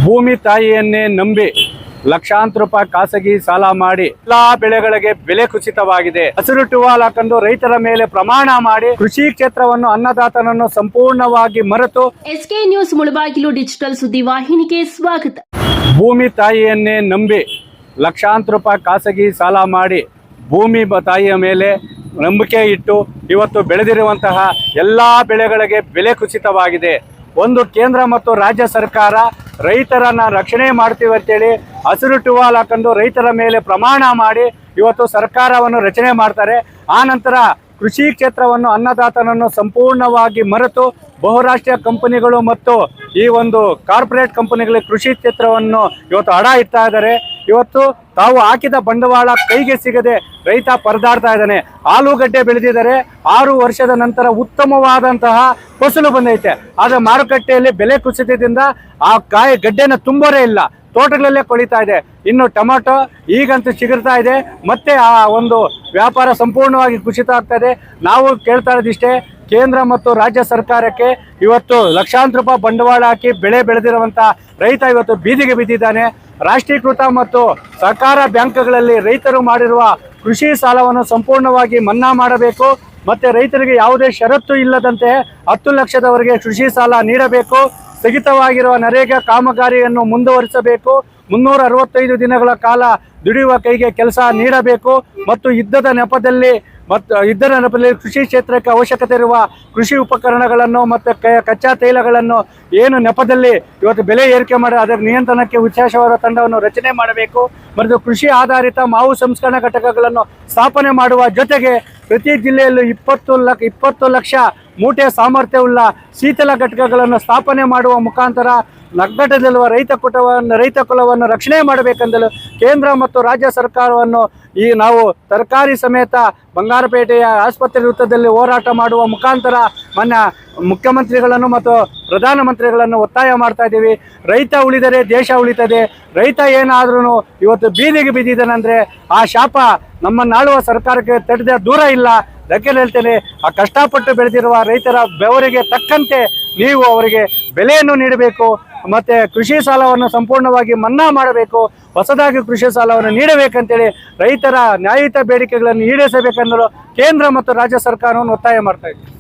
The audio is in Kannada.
ಭೂಮಿ ತಾಯಿಯನ್ನೇ ನಂಬಿ ಲಕ್ಷಾಂತರ ರೂಪಾಯಿ ಖಾಸಗಿ ಸಾಲ ಮಾಡಿ ಎಲ್ಲಾ ಬೆಳೆಗಳಿಗೆ ಬೆಲೆ ಕುಸಿತವಾಗಿದೆ. ಹಸಿರು ಟುವಾಲ್ ಹಾಕೊಂಡು ರೈತರ ಮೇಲೆ ಪ್ರಮಾಣ ಮಾಡಿ ಕೃಷಿ ಕ್ಷೇತ್ರವನ್ನು ಅನ್ನದಾತನನ್ನು ಸಂಪೂರ್ಣವಾಗಿ ಮರೆತು ಎಸ್ಕೆ ನ್ಯೂಸ್ ಮುಳಬಾಗಿಲು ಡಿಜಿಟಲ್ ಸುದ್ದಿ ವಾಹಿನಿಗೆ ಸ್ವಾಗತ. ಭೂಮಿ ತಾಯಿಯನ್ನೇ ನಂಬಿ ಲಕ್ಷಾಂತರ ರೂಪಾಯಿ ಖಾಸಗಿ ಸಾಲ ಮಾಡಿ ಭೂಮಿ ತಾಯಿಯ ಮೇಲೆ ನಂಬಿಕೆ ಇಟ್ಟು ಇವತ್ತು ಬೆಳೆದಿರುವಂತಹ ಎಲ್ಲಾ ಬೆಳೆಗಳಿಗೆ ಬೆಲೆ ಕುಸಿತವಾಗಿದೆ. ಒಂದು ಕೇಂದ್ರ ಮತ್ತು ರಾಜ್ಯ ಸರ್ಕಾರ ರೈತರನ್ನ ರಕ್ಷಣೆ ಮಾಡ್ತೀವಿ ಅಂತೇಳಿ ಹಸಿರು ಟುವಾಲ್ ಹಾಕೊಂಡು ರೈತರ ಮೇಲೆ ಪ್ರಮಾಣ ಮಾಡಿ ಇವತ್ತು ಸರ್ಕಾರವನ್ನು ರಚನೆ ಮಾಡ್ತಾರೆ. ಆ ನಂತರ ಕೃಷಿ ಕ್ಷೇತ್ರವನ್ನು ಅನ್ನದಾತನನ್ನು ಸಂಪೂರ್ಣವಾಗಿ ಮರೆತು ಬಹುರಾಷ್ಟ್ರೀಯ ಕಂಪನಿಗಳು ಮತ್ತು ಈ ಒಂದು ಕಾರ್ಪೊರೇಟ್ ಕಂಪನಿಗಳಿಗೆ ಕೃಷಿ ಕ್ಷೇತ್ರವನ್ನು ಇವತ್ತು ಅಡ ಇಡ್ತಾ ಇದ್ದಾರೆ. ಇವತ್ತು ತಾವು ಹಾಕಿದ ಬಂಡವಾಳ ಕೈಗೆ ಸಿಗದೆ ರೈತ ಪರದಾಡ್ತಾ ಇದ್ದಾನೆ. ಆಲೂಗಡ್ಡೆ ಬೆಳೆದಿದ್ದಾರೆ, 6 ವರ್ಷದ ನಂತರ ಉತ್ತಮವಾದಂತಹ ಫಸಲು ಬಂದೈತೆ. ಆದರೆ ಮಾರುಕಟ್ಟೆಯಲ್ಲಿ ಬೆಲೆ ಕುಸಿತದಿಂದ ಆ ಗಡ್ಡೆನ ತುಂಬೋರೇ ಇಲ್ಲ, ತೋಟಗಳಲ್ಲೇ ಕೊಳಿತಾ ಇದೆ. ಇನ್ನು ಟೊಮಾಟೊ ಈಗಂತೂ ಚಿಗುರ್ತಾ ಇದೆ, ಮತ್ತೆ ಆ ಒಂದು ವ್ಯಾಪಾರ ಸಂಪೂರ್ಣವಾಗಿ ಕುಸಿತ ಆಗ್ತಾ ಇದೆ. ನಾವು ಕೇಳ್ತಾ ಇರೋದಿಷ್ಟೇ, ಕೇಂದ್ರ ಮತ್ತು ರಾಜ್ಯ ಸರ್ಕಾರಕ್ಕೆ ಇವತ್ತು ಲಕ್ಷಾಂತರ ರೂಪಾಯಿ ಬಂಡವಾಳ ಹಾಕಿ ಬೆಳೆ ಬೆಳೆದಿರುವಂಥ ರೈತ ಇವತ್ತು ಬೀದಿಗೆ ಬಿದ್ದಿದ್ದಾನೆ. ರಾಷ್ಟ್ರೀಕೃತ ಮತ್ತು ಸಹಕಾರ ಬ್ಯಾಂಕ್ಗಳಲ್ಲಿ ರೈತರು ಮಾಡಿರುವ ಕೃಷಿ ಸಾಲವನ್ನು ಸಂಪೂರ್ಣವಾಗಿ ಮನ್ನಾ ಮಾಡಬೇಕು. ಮತ್ತು ರೈತರಿಗೆ ಯಾವುದೇ ಷರತ್ತು ಇಲ್ಲದಂತೆ 10 ಲಕ್ಷದವರೆಗೆ ಕೃಷಿ ಸಾಲ ನೀಡಬೇಕು. ಸ್ಥಗಿತವಾಗಿರುವ ನರೇಗಾ ಕಾಮಗಾರಿಯನ್ನು ಮುಂದುವರಿಸಬೇಕು. 365 ದಿನಗಳ ಕಾಲ ದುಡಿಯುವ ಕೈಗೆ ಕೆಲಸ ನೀಡಬೇಕು. ಮತ್ತು ಯುದ್ಧದ ನೆಪದಲ್ಲಿ ಕೃಷಿ ಕ್ಷೇತ್ರಕ್ಕೆ ಅವಶ್ಯಕತೆ ಇರುವ ಕೃಷಿ ಉಪಕರಣಗಳನ್ನು ಮತ್ತು ಕಚ್ಚಾ ತೈಲಗಳನ್ನು ಏನು ನೆಪದಲ್ಲಿ ಇವತ್ತು ಬೆಲೆ ಏರಿಕೆ ಮಾಡಿ ಅದರ ನಿಯಂತ್ರಣಕ್ಕೆ ವಿಶೇಷವಾದ ತಂಡವನ್ನು ರಚನೆ ಮಾಡಬೇಕು. ಮತ್ತು ಕೃಷಿ ಆಧಾರಿತ ಮಾವು ಸಂಸ್ಕರಣಾ ಘಟಕಗಳನ್ನು ಸ್ಥಾಪನೆ ಮಾಡುವ ಜೊತೆಗೆ ಪ್ರತಿ ಜಿಲ್ಲೆಯಲ್ಲೂ 20 ಲಕ್ಷ ಮೂಟೆ ಸಾಮರ್ಥ್ಯವುಳ್ಳ ಶೀತಲ ಘಟಕಗಳನ್ನು ಸ್ಥಾಪನೆ ಮಾಡುವ ಮುಖಾಂತರ ನಗ್ಗಟ್ಟದಲ್ಲಿರುವ ರೈತ ಕುಲವನ್ನು ರಕ್ಷಣೆ ಮಾಡಬೇಕೆಂದಲು ಕೇಂದ್ರ ಮತ್ತು ರಾಜ್ಯ ಸರ್ಕಾರವನ್ನು ನಾವು ತರಕಾರಿ ಸಮೇತ ಬಂಗಾರಪೇಟೆಯ ಆಸ್ಪತ್ರೆ ವೃತ್ತದಲ್ಲಿ ಹೋರಾಟ ಮಾಡುವ ಮುಖಾಂತರ ಮಾನ್ಯ ಮುಖ್ಯಮಂತ್ರಿಗಳನ್ನು ಮತ್ತು ಪ್ರಧಾನಮಂತ್ರಿಗಳನ್ನು ಒತ್ತಾಯ ಮಾಡ್ತಾ ಇದ್ದೀವಿ. ರೈತ ಉಳಿದರೆ ದೇಶ ಉಳಿತದೆ. ರೈತ ಏನಾದ್ರೂ ಇವತ್ತು ಬೀದಿಗೆ ಬಿದ್ದಿದ್ದಾನಂದ್ರೆ ಆ ಶಾಪ ನಮ್ಮನ್ನಾಳುವ ಸರ್ಕಾರಕ್ಕೆ ತಡೆದ ದೂರ ಇಲ್ಲ. ಅದಕ್ಕೆ ಹೇಳ್ತೇನೆ, ಆ ಕಷ್ಟಪಟ್ಟು ಬೆಳೆದಿರುವ ರೈತರ ಬೆವರಿಗೆ ತಕ್ಕಂತೆ ನೀವು ಅವರಿಗೆ ಬೆಲೆಯನ್ನು ನೀಡಬೇಕು. ಮತ್ತು ಕೃಷಿ ಸಾಲವನ್ನು ಸಂಪೂರ್ಣವಾಗಿ ಮನ್ನಾ ಮಾಡಬೇಕು. ಹೊಸದಾಗಿ ಕೃಷಿ ಸಾಲವನ್ನು ನೀಡಬೇಕಂತೇಳಿ ರೈತರ ನ್ಯಾಯಯುತ ಬೇಡಿಕೆಗಳನ್ನು ಈಡೇರಿಸಬೇಕೆಂದು ಕೇಂದ್ರ ಮತ್ತು ರಾಜ್ಯ ಸರ್ಕಾರವನ್ನು ಒತ್ತಾಯ ಮಾಡ್ತಾ ಇದ್ದೀವಿ.